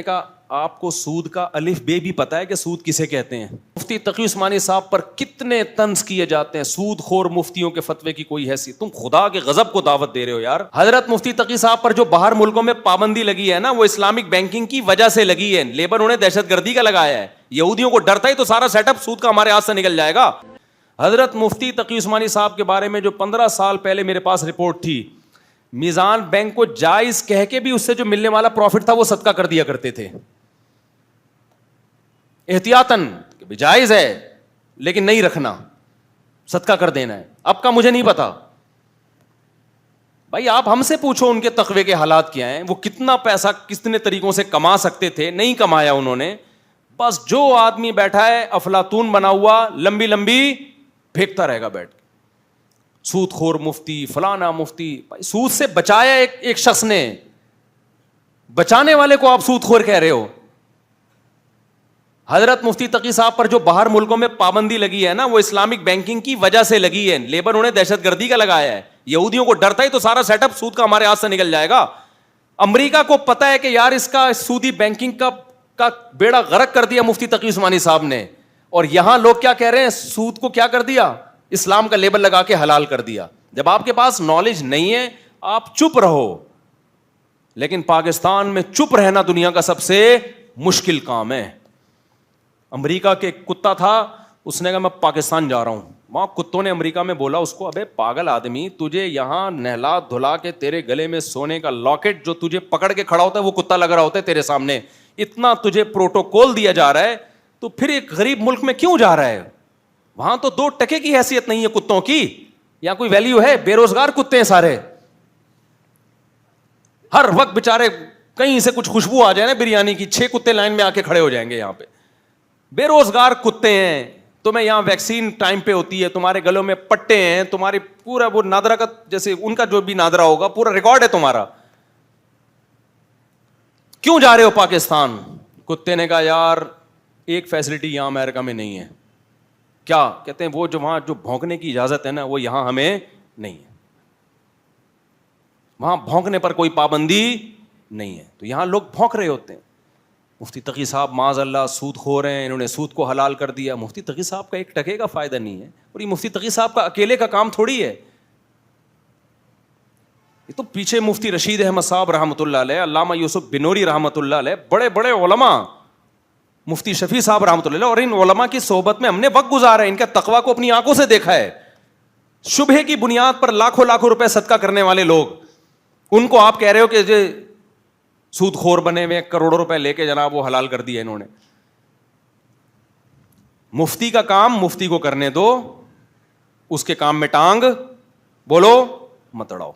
میں نے کہا آپ کو سود کا الف بے بھی پتا ہے کہ سود کسے کہتے ہیں؟ مفتی تقی عثمانی صاحب پر کتنے طنز کیے جاتے ہیں، سود خور مفتیوں کے فتوے کی کوئی حیثیت؟ تم خدا کے غضب کو دعوت دے رہے ہو یار. حضرت مفتی تقی صاحب پر جو باہر ملکوں میں پابندی لگی ہے نا، وہ اسلامک بینکنگ کی وجہ سے لگی ہے. لیبر انہیں دہشت گردی کا لگایا ہے. یہودیوں کو ڈرتا ہی تو سارا سیٹ اپ سود کا ہمارے ہاتھ سے نکل جائے گا. حضرت مفتی تقی عثمانی صاحب کے بارے میں جو 15 سال پہلے میرے پاس رپورٹ تھی، میزان بینک کو جائز کہہ کے بھی اس سے جو ملنے والا پروفٹ تھا وہ صدقہ کر دیا کرتے تھے احتیاطاً، کہ جائز ہے لیکن نہیں رکھنا، صدقہ کر دینا ہے. اب کا مجھے نہیں پتا. بھائی آپ ہم سے پوچھو ان کے تقوی کے حالات کیا ہیں، وہ کتنا پیسہ کتنے طریقوں سے کما سکتے تھے، نہیں کمایا انہوں نے. بس جو آدمی بیٹھا ہے افلاطون بنا ہوا، لمبی لمبی پھینکتا رہے گا بیٹھ کے. سود خور مفتی، فلانا مفتی. بھائی سود سے بچایا ایک شخص نے، بچانے والے کو آپ سود خور کہہ رہے ہو. حضرت مفتی تقی صاحب پر جو باہر ملکوں میں پابندی لگی ہے نا، وہ اسلامک بینکنگ کی وجہ سے لگی ہے. لیبر انہیں دہشت گردی کا لگایا ہے. یہودیوں کو ڈرتا ہی تو سارا سیٹ اپ سود کا ہمارے ہاتھ سے نکل جائے گا. امریکہ کو پتا ہے کہ یار اس کا سودی بینکنگ کا بیڑا غرق کر دیا مفتی تقی عثمانی صاحب نے. اور یہاں لوگ کیا کہہ رہے ہیں، سود کو کیا کر دیا، اسلام کا لیبل لگا کے حلال کر دیا. جب آپ کے پاس نالج نہیں ہے آپ چپ رہو. لیکن پاکستان میں چپ رہنا دنیا کا سب سے مشکل کام ہے. امریکہ کے کتا تھا، اس نے کہا میں پاکستان جا رہا ہوں. وہاں کتوں نے امریکہ میں بولا اس کو، ابے پاگل آدمی، تجھے یہاں نہلا دھلا کے تیرے گلے میں سونے کا لاکٹ جو تجھے پکڑ کے کھڑا ہوتا ہے وہ کتا لگ رہا ہوتا ہے تیرے سامنے. اتنا تجھے پروٹوکول دیا جا رہا ہے تو پھر ایک غریب ملک میں کیوں جا رہا ہے؟ وہاں تو 2 ٹکے کی حیثیت نہیں ہے کتوں کی. یہاں کوئی ویلیو ہے؟ بے روزگار کتے ہیں سارے. ہر وقت بےچارے کہیں سے کچھ خوشبو آ جائے نا بریانی کی، 6 کتے لائن میں آ کے کھڑے ہو جائیں گے یہاں پہ. بے روزگار کتے ہیں. تمہیں یہاں ویکسین ٹائم پہ ہوتی ہے، تمہارے گلوں میں پٹے ہیں، تمہاری پورا وہ نادرا کا جیسے ان کا جو بھی نادرا ہوگا پورا ریکارڈ ہے تمہارا. کیوں جا رہے ہو پاکستان؟ کتے نے کہا یار ایک فیسلٹی یہاں امریکہ میں نہیں ہے. کیا کہتے ہیں وہ جو وہاں جو بھونکنے کی اجازت ہے نا وہ یہاں ہمیں نہیں ہے. وہاں بھونکنے پر کوئی پابندی نہیں ہے تو یہاں لوگ بھونک رہے ہوتے ہیں. مفتی تقی صاحب معاذ اللہ سود خور ہیں، انہوں نے سود کو حلال کر دیا. مفتی تقی صاحب کا ایک ٹکے کا فائدہ نہیں ہے، اور یہ مفتی تقی صاحب کا اکیلے کا کام تھوڑی ہے. یہ تو پیچھے مفتی رشید احمد صاحب رحمۃ اللہ علیہ، علامہ یوسف بنوری رحمۃ اللہ علیہ، بڑے بڑے علماء، مفتی شفیع صاحب رحمۃ اللہ علیہ، اور ان علماء کی صحبت میں ہم نے وقت گزارا ہے، ان کا تقویٰ کو اپنی آنکھوں سے دیکھا ہے. شبہے کی بنیاد پر لاکھوں لاکھوں روپے صدقہ کرنے والے لوگ، ان کو آپ کہہ رہے ہو کہ سود خور بنے ہوئے کروڑوں روپے لے کے جناب وہ حلال کر دیا انہوں نے. مفتی کا کام مفتی کو کرنے دو، اس کے کام میں ٹانگ بولو مت اڑاؤ.